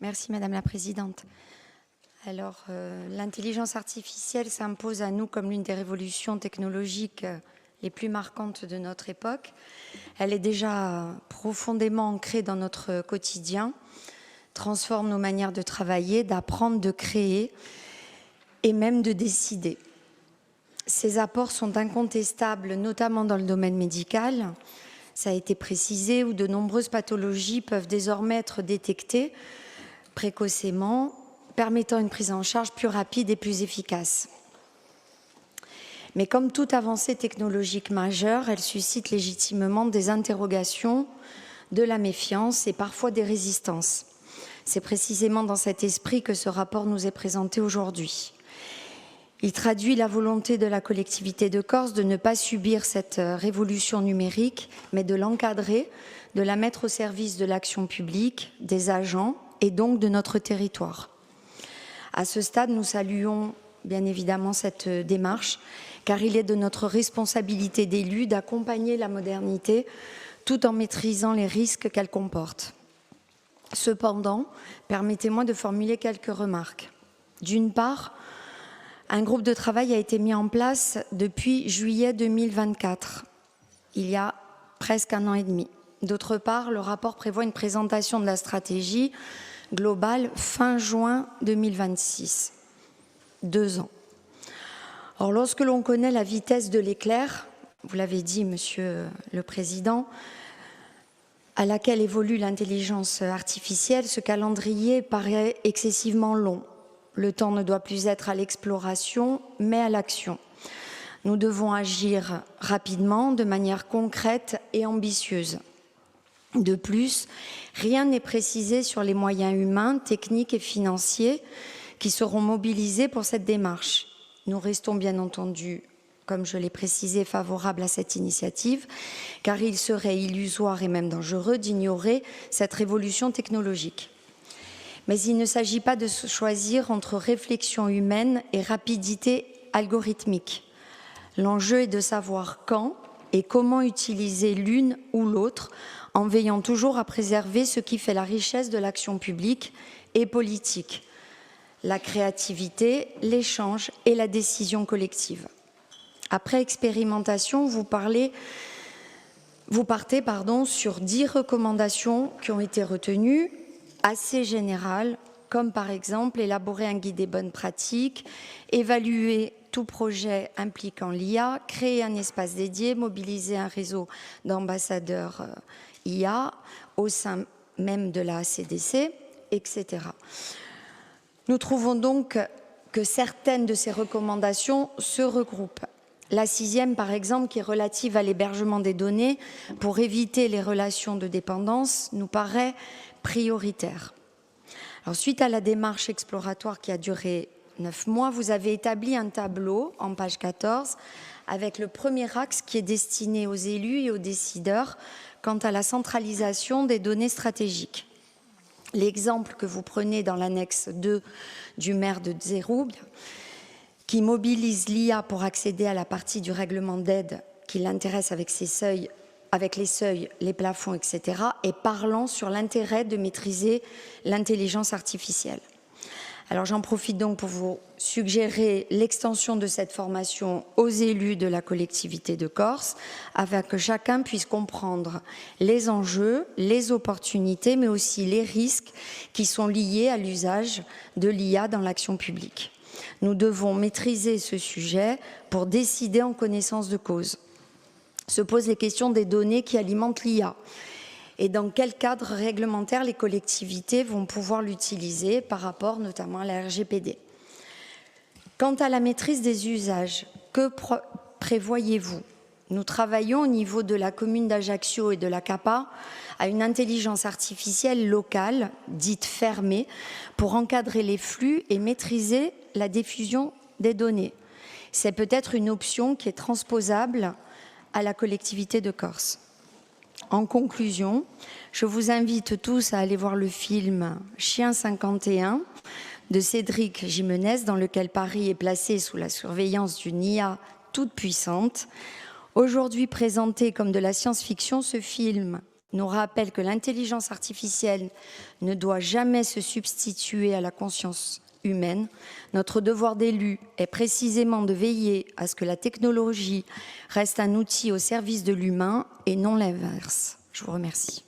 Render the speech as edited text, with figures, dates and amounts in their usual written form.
Merci Madame la Présidente. Alors, l'intelligence artificielle s'impose à nous comme l'une des révolutions technologiques les plus marquantes de notre époque. Elle est déjà profondément ancrée dans notre quotidien, transforme nos manières de travailler, d'apprendre, de créer et même de décider. Ces apports sont incontestables, notamment dans le domaine médical. Ça a été précisé, où de nombreuses pathologies peuvent désormais être détectées précocement, permettant une prise en charge plus rapide et plus efficace. Mais comme toute avancée technologique majeure, elle suscite légitimement des interrogations, de la méfiance et parfois des résistances. C'est précisément dans cet esprit que ce rapport nous est présenté aujourd'hui. Il traduit la volonté de la collectivité de Corse de ne pas subir cette révolution numérique, mais de l'encadrer, de la mettre au service de l'action publique, des agents et donc de notre territoire. À ce stade, nous saluons bien évidemment cette démarche, car il est de notre responsabilité d'élus d'accompagner la modernité tout en maîtrisant les risques qu'elle comporte. Cependant, permettez-moi de formuler quelques remarques. D'une part, un groupe de travail a été mis en place depuis juillet 2024, il y a presque un an et demi. D'autre part, le rapport prévoit une présentation de la stratégie globale fin juin 2026, 2 ans. Or, lorsque l'on connaît la vitesse de l'éclair, vous l'avez dit, Monsieur le Président, à laquelle évolue l'intelligence artificielle, ce calendrier paraît excessivement long. Le temps ne doit plus être à l'exploration, mais à l'action. Nous devons agir rapidement, de manière concrète et ambitieuse. De plus, rien n'est précisé sur les moyens humains, techniques et financiers qui seront mobilisés pour cette démarche. Nous restons bien entendu, comme je l'ai précisé, favorables à cette initiative, car il serait illusoire et même dangereux d'ignorer cette révolution technologique. Mais il ne s'agit pas de choisir entre réflexion humaine et rapidité algorithmique. L'enjeu est de savoir quand et comment utiliser l'une ou l'autre, en veillant toujours à préserver ce qui fait la richesse de l'action publique et politique, la créativité, l'échange et la décision collective. Après expérimentation, vous partez sur 10 recommandations qui ont été retenues, assez générales, comme par exemple élaborer un guide des bonnes pratiques, évaluer tout projet impliquant l'IA, créer un espace dédié, mobiliser un réseau d'ambassadeurs IA au sein même de la CDC, etc. Nous trouvons donc que certaines de ces recommandations se regroupent. La 6e, par exemple, qui est relative à l'hébergement des données pour éviter les relations de dépendance, nous paraît prioritaire. Alors, suite à la démarche exploratoire qui a duré 9 mois, vous avez établi un tableau en page 14 avec le premier axe qui est destiné aux élus et aux décideurs quant à la centralisation des données stratégiques. L'exemple que vous prenez dans l'annexe 2 du maire de Zéroub, qui mobilise l'IA pour accéder à la partie du règlement d'aide qui l'intéresse avec les seuils, les plafonds, etc., est parlant sur l'intérêt de maîtriser l'intelligence artificielle. Alors j'en profite donc pour vous suggérer l'extension de cette formation aux élus de la collectivité de Corse, afin que chacun puisse comprendre les enjeux, les opportunités, mais aussi les risques qui sont liés à l'usage de l'IA dans l'action publique. Nous devons maîtriser ce sujet pour décider en connaissance de cause. Se posent les questions des données qui alimentent l'IA. Et dans quel cadre réglementaire les collectivités vont pouvoir l'utiliser par rapport notamment à la RGPD. Quant à la maîtrise des usages, que prévoyez-vous? Nous travaillons au niveau de la commune d'Ajaccio et de la CAPA à une intelligence artificielle locale, dite fermée, pour encadrer les flux et maîtriser la diffusion des données. C'est peut-être une option qui est transposable à la collectivité de Corse. En conclusion, je vous invite tous à aller voir le film Chien 51 de Cédric Jimenez, dans lequel Paris est placé sous la surveillance d'une IA toute puissante. Aujourd'hui présenté comme de la science-fiction, ce film nous rappelle que l'intelligence artificielle ne doit jamais se substituer à la conscience humaine. Notre devoir d'élu est précisément de veiller à ce que la technologie reste un outil au service de l'humain et non l'inverse. Je vous remercie.